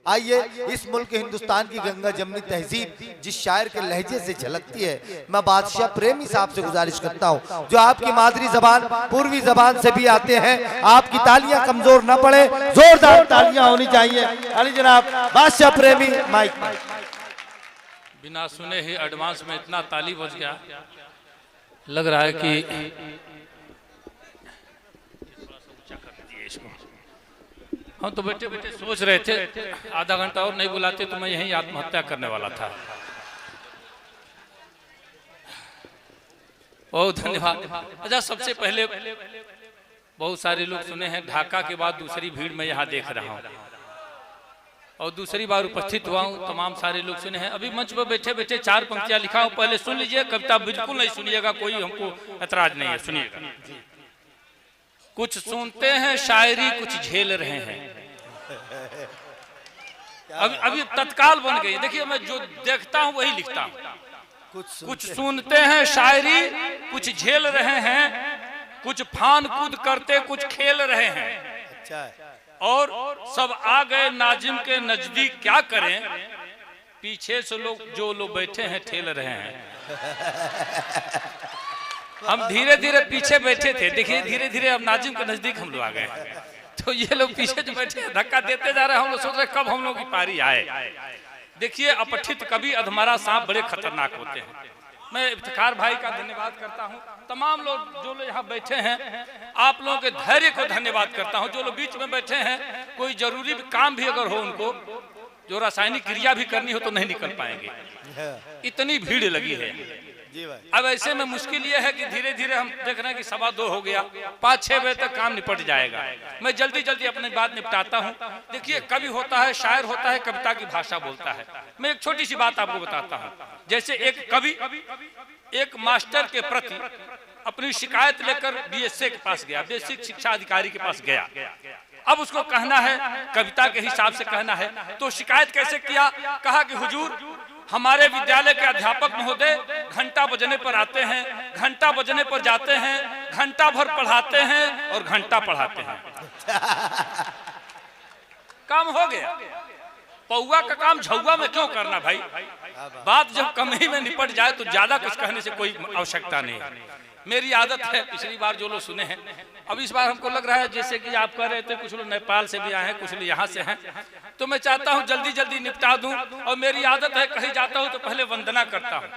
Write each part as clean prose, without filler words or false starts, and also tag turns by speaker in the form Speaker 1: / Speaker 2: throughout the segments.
Speaker 1: आइए, इस मुल्क हिंदुस्तान की गंगा जमनी तहजीब जिस शायर के लहजे से झलकती है, मैं बादशाह प्रेमी साहब से गुजारिश करता हूँ, जो आपकी मादरी जबान पूर्वी जबान से भी आते हैं, आपकी तालियां कमजोर न पड़े, जोरदार तालियां होनी चाहिए। अली जनाब बादशाह प्रेमी माइक।
Speaker 2: बिना सुने ही एडवांस में इतना ताली बज गया, लग रहा है कि हम तो बैठे बैठे सोच रहे थे आधा घंटा और नहीं बुलाते तो मैं यहीं आत्महत्या करने वाला था। बहुत धन्यवाद। अच्छा, सबसे पहले बहुत सारे लोग सुने हैं, ढाका के बाद दूसरी भीड़ में यहाँ देख रहा हूँ और दूसरी बार उपस्थित हुआ हूँ, तमाम सारे लोग सुने हैं। अभी मंच पर बैठे बैठे 4 पंक्तियां लिखा हूँ, पहले सुन लीजिए। कविता बिल्कुल नहीं सुनिएगा, कोई हमको ऐतराज नहीं है, सुनिएगा। कुछ सुनते हैं शायरी, कुछ झेल रहे हैं। अभी तत्काल बन गई। देखिए, मैं जो देखता हूँ वही लिखता हूँ। कुछ सुनते हैं शायरी, कुछ झेल रहे हैं, कुछ फान कूद करते कुछ खेल रहे हैं। अच्छा। और सब आ गए नाजिम के नजदीक, क्या करें, पीछे से जो लोग बैठे हैं ठेल रहे हैं। हम धीरे धीरे पीछे बैठे थे, देखिए धीरे धीरे अब नाजिम के नजदीक हम लोग आ गए, तो ये लोग पीछे जो बैठे धक्का देते जा रहे हैं। हम लोग सोच रहे कब हम लोग की पारी आए। देखिए, अपठित कवि अधमरा सांप बड़े खतरनाक होते हैं। मैं इफ्तिखार भाई का धन्यवाद करता हूँ, तमाम लोग जो लोग यहाँ बैठे हैं, आप लोगों के धैर्य को धन्यवाद करता हूँ। जो लोग बीच में बैठे हैं, कोई जरूरी काम भी अगर हो, उनको जो रासायनिक क्रिया भी करनी हो तो नहीं निकल पाएंगे, इतनी भीड़ लगी है। अब ऐसे में मुश्किल ये है कि धीरे धीरे हम देख रहे हैं कि 2:15 हो गया, 5-6 बजे तक काम निपट जाएगा। मैं जल्दी जल्दी अपनी बात निपटाता हूँ। देखिए, कवि होता है, शायर होता है, कविता की भाषा बोलता है। मैं एक छोटी सी बात आपको बताता हूँ। जैसे एक कवि एक मास्टर के प्रति अपनी शिकायत लेकर बीएसए के पास गया, बेसिक शिक्षा अधिकारी के पास गया। अब उसको कहना है, कविता के हिसाब से कहना है, तो शिकायत कैसे किया? कहा कि हुजूर, हमारे विद्यालय के अध्यापक महोदय घंटा बजने पर आते हैं, घंटा बजने पर जाते हैं, घंटा भर पढ़ाते हैं और घंटा पढ़ाते हैं। काम हो गया। पौवा का काम झौवा में क्यों करना भाई? बात जब कम ही में निपट जाए तो ज्यादा कुछ कहने से कोई आवश्यकता नहीं है। मेरी आदत है, पिछली बार जो लोग सुने हैं, अब इस बार हमको लग रहा है जैसे कि आप कह रहे थे कुछ लोग नेपाल से भी आए हैं, कुछ लोग यहाँ से हैं, तो मैं चाहता हूँ जल्दी जल्दी निपटा दूं। और मेरी आदत है, कहीं जाता हूँ तो पहले वंदना करता हूँ।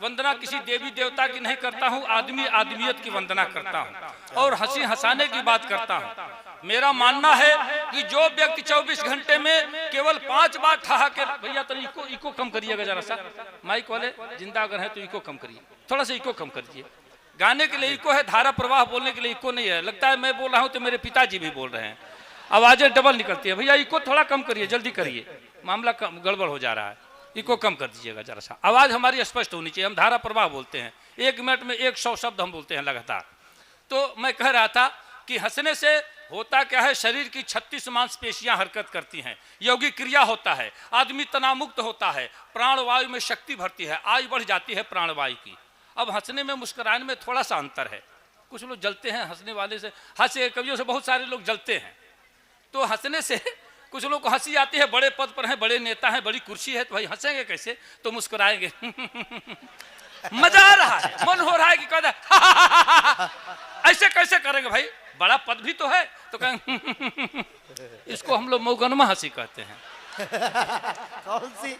Speaker 2: वंदना किसी देवी देवता की नहीं करता हूँ, आदमी आदमियत की वंदना करता हूँ और हंसी हंसाने की बात करता हूँ। मेरा मानना है कि जो व्यक्ति 24 घंटे में केवल 5 बार ठहाके, भैया तो इको कम करिएगा जरा सा, माइक वाले जिंदा अगर है तो इको कम करिए, थोड़ा सा इको कम करिए। गाने के लिए इको है, धारा प्रवाह बोलने के लिए इको नहीं है। लगता है मैं बोल रहा हूँ तो मेरे पिताजी भी बोल रहे हैं, आवाजें डबल निकलती है। भैया इको थोड़ा कम करिए, जल्दी करिए, मामला गड़बड़ हो जा रहा है। इको कम कर दीजिएगा जरा सा, आवाज हमारी स्पष्ट होनी चाहिए। हम धारा प्रवाह बोलते हैं, 1 मिनट में 100 शब्द हम बोलते हैं लगातार। तो मैं कह रहा था कि हंसने से होता क्या है, शरीर की 36 मांसपेशियां हरकत करती हैं, यौगिक क्रिया होता है, आदमी तनावमुक्त होता है, प्राणवायु में शक्ति भरती है, आयु बढ़ जाती है प्राणवायु की। अब हंसने में मुस्कुराने में थोड़ा सा अंतर है। कुछ लोग जलते हैं हंसने वाले से, हंसे कवियों से बहुत सारे लोग जलते हैं। तो हंसने से कुछ लोग को हंसी आती है, बड़े पद पर हैं, बड़े नेता हैं, बड़ी कुर्सी है, तो भाई हंसेंगे कैसे? तो मुस्कुराएंगे। मजा आ रहा है, मन हो रहा है कि कहता ऐसे कैसे करेंगे भाई, बड़ा पद भी तो है, तो कहेंगे। इसको हम लोग मौगनमा हंसी कहते हैं।
Speaker 1: कौन सी?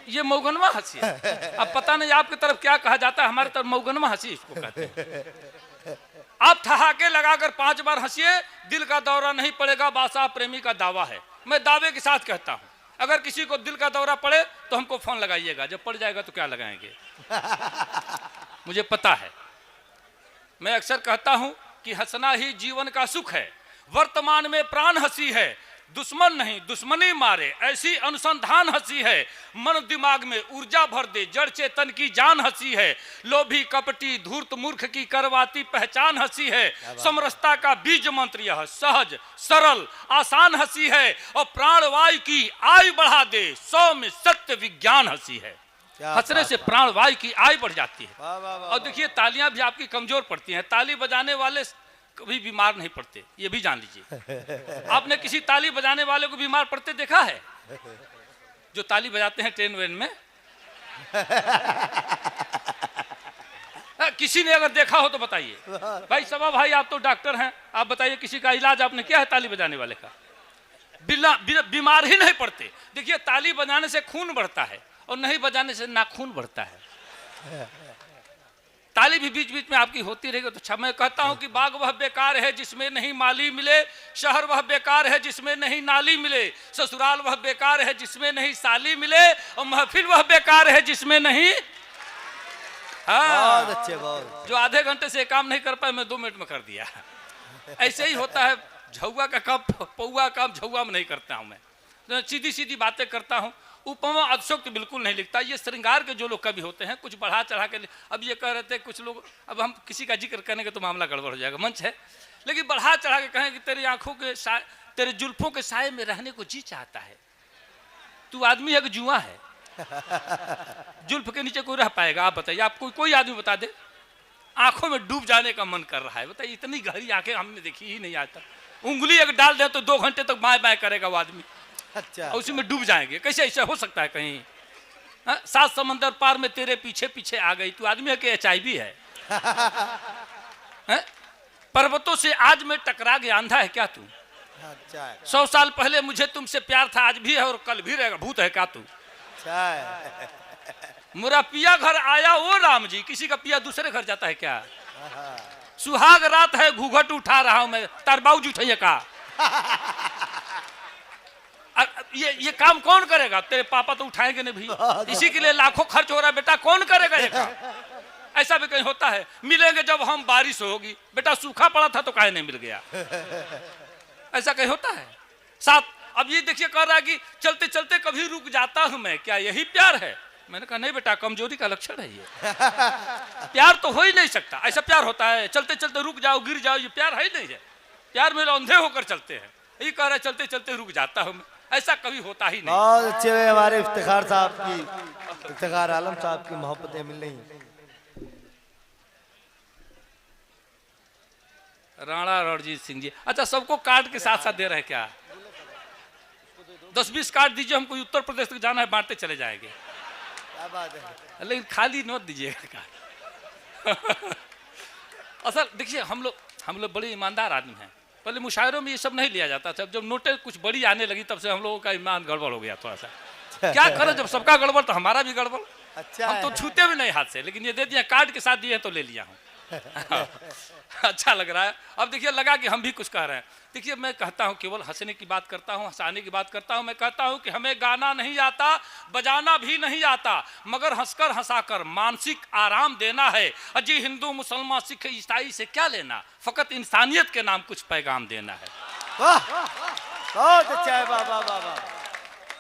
Speaker 2: ये मौगनमा हंसी है। अब पता नहीं आपकी तरफ क्या कहा जाता है, हमारी तरफ मौगनमा हंसी इसको कहते हैं। आप ठहाके लगाकर 5 बार हंसिए, दिल का दौरा नहीं पड़ेगा, बादशाह प्रेमी का दावा है। मैं दावे के साथ कहता हूं, अगर किसी को दिल का दौरा पड़े तो हमको फोन लगाइएगा, जब पड़ जाएगा तो क्या लगाएंगे। मुझे पता है। मैं अक्सर कहता हूं कि हंसना ही जीवन का सुख है, वर्तमान में प्राण हंसी है, दुश्मन नहीं दुश्मनी मारे ऐसी अनुसंधान हंसी है, मन दिमाग में ऊर्जा भर दे जड़ चेतन की जान हंसी है, लोभी कपटी धूर्त मूर्ख की करवाती पहचान हंसी है, समरसता का बीज मंत्र यह सहज सरल आसान हंसी है, और प्राणवायु की आयु बढ़ा दे 100 में सत्य विज्ञान हंसी है। हंसने से प्राणवायु की आयु बढ़ जाती है। और देखिए, तालियां भी आपकी कमजोर पड़ती हैं, ताली बजाने वाले कभी बीमार नहीं पड़ते, ये भी जान लीजिए। आपने किसी ताली बजाने वाले को बीमार पड़ते देखा है? जो ताली बजाते हैं ट्रेन वेन में। किसी ने अगर देखा हो तो बताइए। भाई सभा भाई, आप तो डॉक्टर हैं, आप बताइए किसी का इलाज आपने किया है ताली बजाने वाले का? बीमार ही नहीं पड़ते। देखिए, ताली बजाने से खून बढ़ता है और नहीं बजाने से नाखून बढ़ता है। ताली भी बीच बीच में आपकी होती रहेगी तो अच्छा। मैं कहता हूं कि बाग वह बेकार है जिसमें नहीं माली मिले, शहर वह बेकार है जिसमें नहीं नाली मिले, ससुराल वह बेकार है जिसमें नहीं साली मिले, और महफिल वह बेकार है जिसमें नहीं।
Speaker 1: बहुत अच्छे, बहुत।
Speaker 2: जो आधे घंटे से काम नहीं कर पाए, मैं 2 मिनट में कर दिया। ऐसे ही होता है। झौआ का काम पौआ काम झौआ में नहीं करता हूं मैं, तो सीधी सीधी बातें करता हूं। उपमा अतिशयोक्ति बिल्कुल नहीं लिखता। ये श्रृंगार के जो लोग कवि होते हैं, कुछ बढ़ा चढ़ा के। अब ये कह रहे थे कुछ लोग, अब हम किसी का जिक्र करने के तो मामला गड़बड़ हो जाएगा, मंच है, लेकिन बढ़ा चढ़ा के कहें कि तेरी आंखों के तेरे जुल्फों के साए में रहने को जी चाहता है। तू आदमी है कि जुआ है? जुल्फ के नीचे कोई रह पाएगा? आप बताइए, आप कोई आदमी बता दे। आंखों में डूब जाने का मन कर रहा है। बताइए, इतनी गहरी आंखें हमने देखी ही नहीं आज तक। उंगली अगर डाल दे तो 2 घंटे तक बाएं बाएं करेगा वो आदमी।
Speaker 1: अच्छा,
Speaker 2: उसी में डूब जाएंगे। कैसे ऐसा हो सकता है? कहीं 7 समंदर पार में तेरे पीछे पीछे आ गई। तू आदमी है कि HIV है? पर्वतों से आज मैं टकरा गया, अंधा है क्या तू?
Speaker 1: अच्छा,
Speaker 2: 100 साल पहले मुझे तुमसे प्यार था, आज भी है और कल भी रहेगा। भूत है क्या तू? मेरा पिया घर आया वो राम जी। किसी का पिया दूसरे घर जाता है क्या? सुहाग रात है, घूंघट उठा रहा हूं मैं, तरबाउज उठाइए का। ये काम कौन करेगा? तेरे पापा तो उठाएंगे नहीं भी। इसी के लिए लाखों खर्च हो रहा है। बेटा कौन करेगा ये काम? ऐसा भी कहीं होता है? मिलेंगे जब हम बारिश होगी। बेटा सूखा पड़ा था तो काहे नहीं मिल गया? ऐसा कहीं होता है? साथ अब ये देखिए, कह रहा है कि चलते चलते कभी रुक जाता हूं मैं, क्या यही प्यार है? मैंने कहा नहीं बेटा, कमजोरी का लक्षण है ये। प्यार तो हो ही नहीं सकता। ऐसा प्यार होता है चलते चलते रुक जाओ, गिर जाओ? ये प्यार है ही नहीं है। प्यार में अंधे होकर चलते हैं। ये कह रहा है चलते चलते रुक जाता हूं मैं, ऐसा कभी होता ही नहीं।
Speaker 1: बहुत अच्छे हुए हमारे इफ्तिखार साहब की, इफ्तिखार आलम साहब की मोहब्बतें मिल रही।
Speaker 2: राणा रणजीत सिंह जी, अच्छा सबको कार्ड के साथ साथ दे रहे हैं क्या? 10-20 कार्ड दीजिए, हमको उत्तर प्रदेश तक जाना है, बांटते चले जाएंगे।
Speaker 1: क्या बात है?
Speaker 2: लेकिन खाली नोट दीजिएगा कार्ड। असल देखिए, हम लोग बड़े ईमानदार आदमी हैं। पहले मुशायरों में ये सब नहीं लिया जाता था। जब नोटें कुछ बड़ी आने लगी तब से हम लोगों का ईमान गड़बड़ हो गया थोड़ा सा। क्या करें, जब सबका गड़बड़ तो हमारा भी गड़बड़।
Speaker 1: अच्छा,
Speaker 2: हम तो छूते भी नहीं हाथ से, लेकिन ये दे दिया, कार्ड के साथ दिए तो ले लिया हूँ। अच्छा लग रहा है। अब देखिए, लगा कि हम भी कुछ कह रहे हैं। देखिए, मैं कहता हूँ केवल हंसने की बात करता हूँ, हंसाने की बात करता हूँ। मैं कहता हूँ कि हमें गाना नहीं आता, बजाना भी नहीं आता, मगर हंसकर हंसाकर मानसिक आराम देना है। अजी हिंदू मुसलमान सिख ईसाई से क्या लेना, फकत इंसानियत के नाम कुछ पैगाम देना है।
Speaker 1: वाह, बहुत अच्छा है। वाह वाह वाह,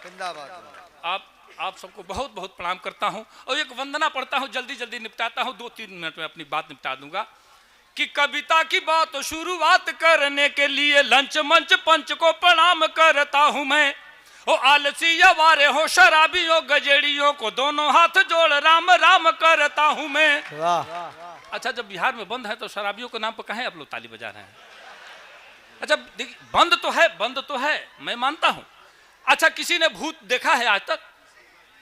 Speaker 1: जिंदाबाद।
Speaker 2: आप सबको बहुत बहुत प्रणाम करता हूं और एक वंदना पढ़ता हूं, जल्दी जल्दी निपटाता हूं, 2-3 मिनट में अपनी बात निपटा दूंगा। कि कविता की बात शुरुआत करने के लिए लंच मंच पंच को प्रणाम करता हूं मैं। ओ आलसी अवारे हो शराबियों गजेड़ियों को दोनों हाथ जोड़ राम राम करता हूं मैं।
Speaker 1: वाह।
Speaker 2: अच्छा, जब बिहार में बंद है तो शराबियों के नाम पर कहें आप लोग ताली बजा रहे हैं? अच्छा देखिए, बंद तो है, मैं मानता हूं। अच्छा, किसी ने भूत देखा है आज तक?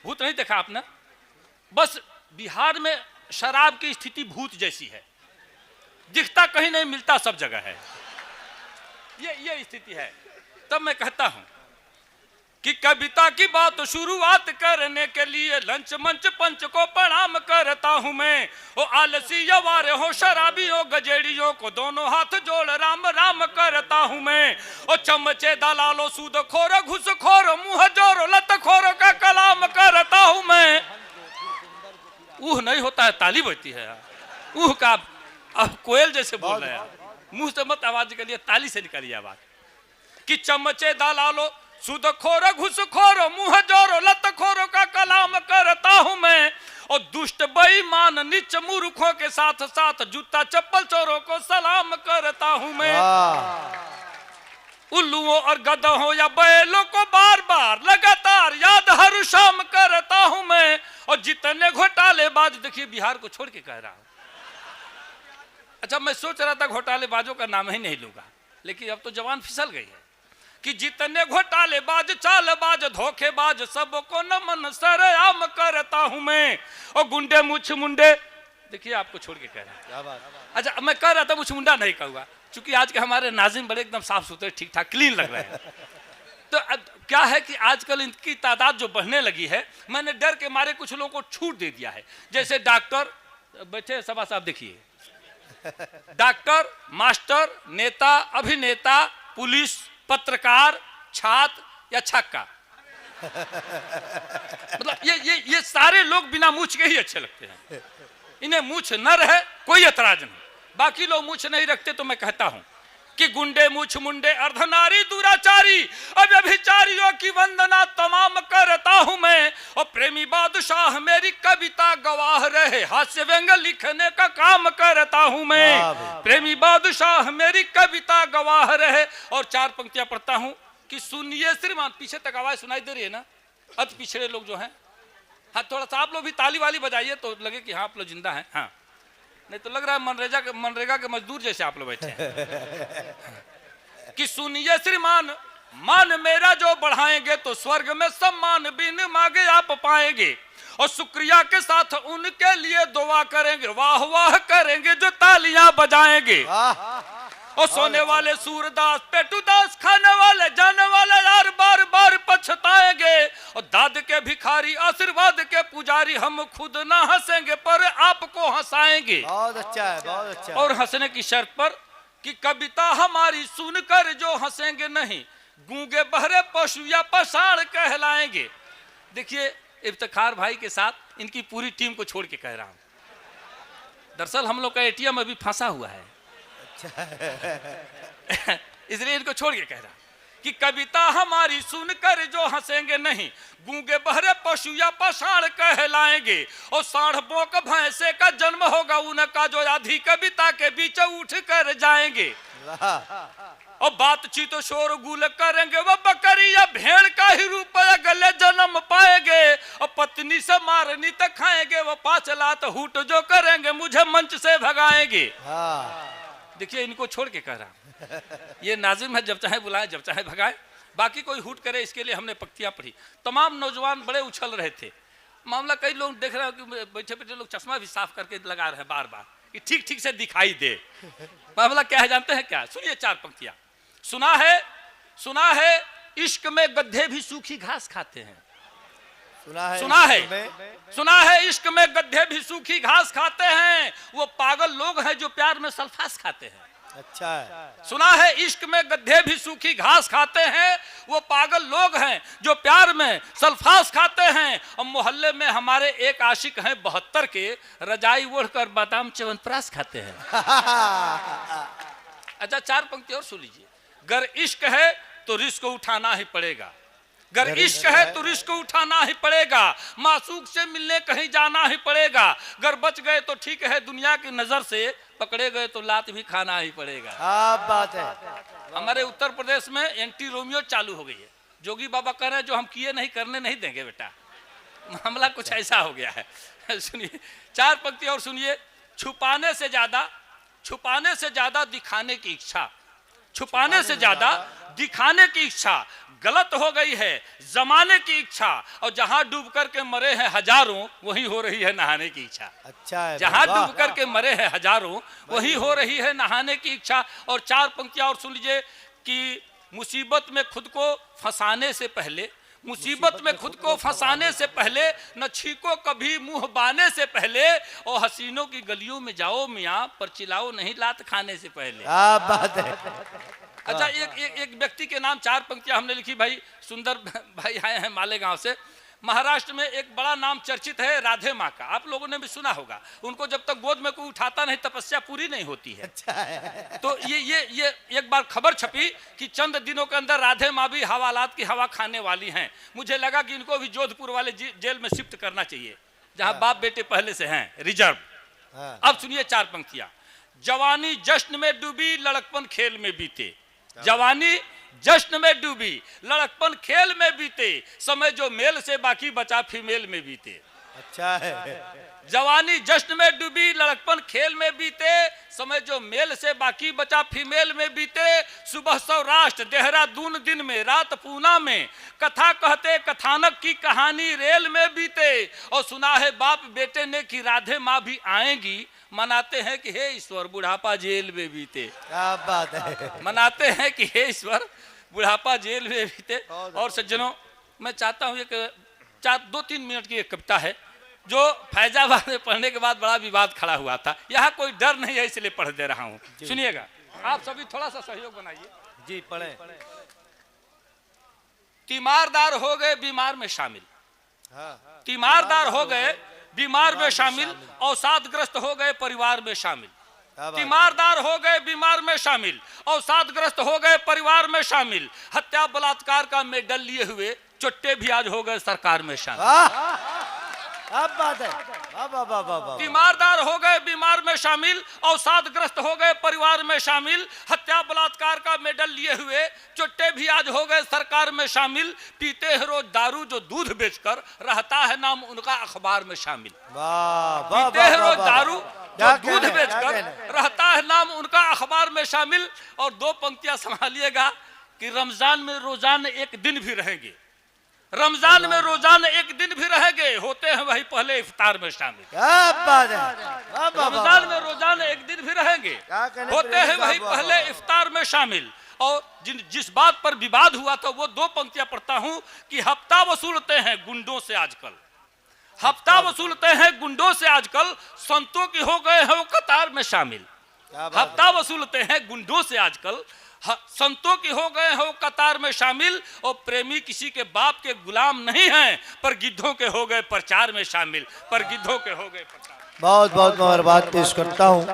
Speaker 2: भूत नहीं देखा आपने? बस बिहार में शराब की स्थिति भूत जैसी है, दिखता कहीं नहीं, मिलता सब जगह है। ये स्थिति है। तब मैं कहता हूं कि कविता की बात शुरुआत करने के लिए लंच मंच पंच को प्रणाम करता हूं मैं। ओ आलसी अवारे हो शराबियों गजेड़ियों को दोनों हाथ जोड़ राम राम करता हूं मैं। ओ चमचे दलालो सूदखोर घुसखोर मुंह जोर लतखोर का कलाम करता हूं मैं। ऊह नहीं होता है, ताली बजती है। ऊह का अब कोयल जैसे बोल रहे हैं, मुंह से मत आवाज निकालिए, ताली से निकालिए आवाज। कि चमचे दलालो सुदखोर घुसखोर मुंह जोर लतखोर का कलाम करता हूं मैं। और दुष्ट बेईमान नीच मूर्खों के साथ साथ जूता चप्पल चोरों को सलाम करता हूं मैं। उल्लुओं और गधों या बैलों को बार बार लगातार याद हर शाम करता हूं मैं। और जितने घोटालेबाज, देखिए बिहार को छोड़ के कह रहा हूं। अच्छा, मैं सोच रहा था घोटालेबाजों का नाम ही नहीं लूंगा, लेकिन अब तो जवान फिसल गई है। कि जितने घोटालेबाज चालबाज धोखेबाज सबको नमन सरेआम करता हूं मैं। और गुंडे मुछ मुंडे, देखिए आपको छोड़ के कह रहा हूं। अच्छा मैं कह रहा था मुछ मुंडा नहीं कहूंगा, क्योंकि आज के हमारे नाज़िम बड़े एकदम साफ सुथरे ठीक ठाक क्लीन लग रहे हैं। तो क्या है कि आजकल इनकी तादाद जो बढ़ने लगी है, मैंने डर के मारे कुछ लोगों को छूट दे दिया है। जैसे डॉक्टर बैठे सभा साहब, देखिए डॉक्टर, मास्टर, नेता, अभिनेता, पुलिस, पत्रकार, छात्र या छक्का, मतलब ये सारे लोग बिना मूछ के ही अच्छे लगते हैं। इन्हें मूछ न रहे कोई एतराज नहीं, बाकी लोग मूछ नहीं रखते तो मैं कहता हूं कि गुंडे मूछ मुंडे अर्धनारी दुराचारी अव्यभिचारियों की वंदना तमाम करता हूं मैं। और प्रेमी बादशाह मेरी कविता गवाह रहे, हास्य व्यंग लिखने का काम करता हूं मैं। प्रेमी बादशाह मेरी कविता गवाह रहे। और 4 पंक्तियां पढ़ता हूं कि सुनिए श्रीमान, पीछे तक आवाज सुनाई दे रही है ना? अति पिछड़े लोग जो हैं, हाँ थोड़ा सा आप लोग भी ताली वाली बजाइए तो लगे कि हाँ आप लोग जिंदा हैं। हाँ नहीं तो लग रहा है मनरेगा के मजदूर जैसे आप लोग बैठे हैं। कि सुनिए श्रीमान, मान मेरा जो बढ़ाएंगे तो स्वर्ग में सम्मान बिन मांगे आप पाएंगे। और शुक्रिया के साथ उनके लिए दुआ करेंगे, वाह वाह करेंगे जो तालियां बजाएंगे। और सोने वाले सूरदास, पेटूदास, खाने वाले जाने वाले यार बार बार पछताएंगे। और दाद के भिखारी, आशीर्वाद के पुजारी, हम खुद ना हंसेंगे पर आपको हंसाएंगे।
Speaker 1: बहुत अच्छा है, बहुत अच्छा।
Speaker 2: और हंसने की शर्त पर कि कविता हमारी सुनकर जो हंसेंगे नहीं, गूंगे बहरे पशु या पसाड़ कहलाएंगे। देखिए इफ्तिखार भाई के साथ इनकी पूरी टीम को छोड़ के कह रहा हूं। दरअसल हम लोग का एटीएम अभी फंसा हुआ है, इसलिए इनको छोड़ के कह रहा कि कविता हमारी सुनकर जो हंसेंगे नहीं, गूंगे बहरे पशु या पसाड़ कहलाएंगे। और साढ़ बोक भैंसे का जन्म होगा उनका जो आधी कविता के बीच उठ कर जाएंगे। और बातचीत तो शोर गुल करेंगे वो बकरी या भेड़ का ही रूप गले जन्म पाएंगे। और पत्नी से मारनी तक खाएंगे वो 5 लात हूट जो करेंगे मुझे मंच से भगाएंगे। देखिए इनको छोड़ के कह रहा हूं, ये नाजिम है, जब चाहे बुलाए जब चाहे भगाए, बाकी कोई हुट करे इसके लिए हमने पंक्तियां पढ़ी। तमाम नौजवान बड़े उछल रहे थे। मामला कई लोग देख रहे हो कि बैठे बैठे लोग चश्मा भी साफ करके लगा रहे हैं बार बार कि ठीक ठीक से दिखाई दे। मामला क्या है जानते हैं क्या? सुनिए 4 पंक्तियां। सुना है इश्क में गड्ढे भी सूखी घास खाते हैं। सुना है इश्क में गड्ढे भी सूखी घास खाते हैं, वो पागल लोग हैं जो प्यार में सल्फास खाते हैं।
Speaker 1: अच्छा है।
Speaker 2: सुना है इश्क में गड्ढे भी सूखी घास खाते हैं, वो पागल लोग हैं जो प्यार में सल्फास खाते हैं। और मोहल्ले में हमारे एक आशिक हैं 72 के, रजाई ओढ़कर बादाम च्यवनप्राश खाते हैं। अच्छा 4 पंक्ति और सुन लीजिए। गर इश्क है तो रिस्क उठाना ही पड़ेगा, गर इश्क है तो रिस्क उठाना ही पड़ेगा, मासूक से मिलने कहीं जाना ही पड़ेगा। गर बच गए तो ठीक है दुनिया की नजर से, पकड़े गए तो लात भी खाना ही पड़ेगा।
Speaker 1: बात है।
Speaker 2: हमारे उत्तर प्रदेश में एंटी रोमियो चालू हो गई है। जोगी बाबा कह रहे हैं जो हम किए नहीं करने नहीं देंगे बेटा। मामला कुछ ऐसा हो गया है। सुनिए 4 पंक्ति और सुनिए। छुपाने से ज्यादा दिखाने की इच्छा, छुपाने से ज्यादा दिखाने की इच्छा गलत हो गई है जमाने की इच्छा। और जहां डूब करके मरे हैं हजारों, वही हो रही है नहाने की इच्छा।
Speaker 1: अच्छा है।
Speaker 2: जहां डूब करके मरे हैं हजारों, वही हो रही है नहाने की इच्छा। और 4 पंक्तियां और सुन लीजिए कि मुसीबत में खुद को फंसाने से पहले, मुसीबत में खुद को फंसाने से पहले, न छीको कभी मुंह बाने से पहले। और हसीनों की गलियों में जाओ मियाँ, पर चिल्लाओ नहीं लात खाने से पहले।
Speaker 1: बात है।
Speaker 2: अच्छा एक व्यक्ति के नाम 4 पंक्तियां हमने लिखी। भाई सुंदर भाई आए हैं मालेगांव से। महाराष्ट्र में एक बड़ा नाम चर्चित है राधे माँ का, आप लोगों ने भी सुना होगा। उनको जब तक गोद में कोई उठाता नहीं तपस्या पूरी नहीं होती है।
Speaker 1: अच्छा है।
Speaker 2: तो ये एक बार खबर छपी कि चंद दिनों के अंदर राधे माँ भी हवालात की हवा खाने वाली हैं। मुझे लगा कि इनको भी जोधपुर वाले जेल में शिफ्ट करना चाहिए, जहां बाप बेटे पहले से हैं रिजर्व। अब सुनिए 4 पंक्तियां। जवानी जश्न में डूबी, लड़कपन खेल में बीते। जवानी जश्न में डूबी, लड़कपन खेल में बीते, समय जो मेल से बाकी बचा फीमेल में बीते।
Speaker 1: अच्छा है।
Speaker 2: जवानी जश्न में डूबी, लड़कपन खेल में बीते, समय जो मेल से बाकी बचा फीमेल में बीते। सुबह सौराष्ट्र देहरादून दिन में, रात पूना में, कथा कहते कथानक की कहानी रेल में बीते। और सुना है बाप बेटे ने कि राधे माँ भी आएंगी, मनाते हैं कि हे ईश्वर बुढ़ापा जेल में बीते।
Speaker 1: क्या बात है।
Speaker 2: मनाते हैं कि हे ईश्वर बुढ़ापा जेल में बीते। और सज्जनों, मैं चाहता हूँ एक 2-3 मिनट की एक कविता है जो फैजाबाद में पढ़ने के बाद बड़ा विवाद खड़ा हुआ था। यहाँ कोई डर नहीं है इसलिए पढ़ दे रहा हूँ, सुनिएगा। आप सभी थोड़ा सा सहयोग बनाइए
Speaker 1: जी। पढ़े।
Speaker 2: तीमारदार हो गए बीमार में शामिल,
Speaker 1: हाँ।
Speaker 2: तीमारदार हो गए बीमार में शामिल, अवसादग्रस्त हो गए परिवार में शामिल। तीमारदार हो गए बीमार में शामिल, अवसादग्रस्त हो गए परिवार में शामिल। हत्या बलात्कार का मेडल लिए हुए चुट्टे भी आज हो गए सरकार में शामिल।
Speaker 1: अब बात है।
Speaker 2: तीमारदार हो गए बीमार में शामिल, अवसादग्रस्त हो गए परिवार में शामिल। हत्या बलात्कार का मेडल लिए हुए चुट्टे भी आज हो गए सरकार में शामिल। पीते हैं रोज दारू जो दूध बेचकर, रहता है नाम उनका अखबार में शामिल। पीते हैं रोज दारू जो दूध बेचकर, रहता है नाम उनका अखबार में शामिल। और 2 पंक्तियां संभालिएगा कि रमजान में रोजाना एक दिन भी रहेंगे, रमजान में रोजाना एक दिन भी रहेंगे, होते हैं वही पहले इफ्तार में शामिल।
Speaker 1: क्या बात है।
Speaker 2: रमजान में रोजाना एक दिन भी रहेंगे, होते हैं वही पहले इफ्तार में शामिल। और जिस बात पर विवाद हुआ था वो 2 पंक्तियां पढ़ता हूं कि हफ्ता वसूलते हैं गुंडों से आजकल, हफ्ता वसूलते हैं गुंडों से आजकल, संतों की हो गए हैं वो कतार में शामिल। हफ्ता वसूलते हैं गुंडों से आजकल, संतों की हो गए हो कतार में शामिल। और प्रेमी किसी के बाप के गुलाम नहीं हैं, पर गिद्धों के हो गए प्रचार में शामिल, पर गिद्धों के हो गए प्रचार।
Speaker 1: बहुत बहुत मुबारकबाद पेश करता हूँ।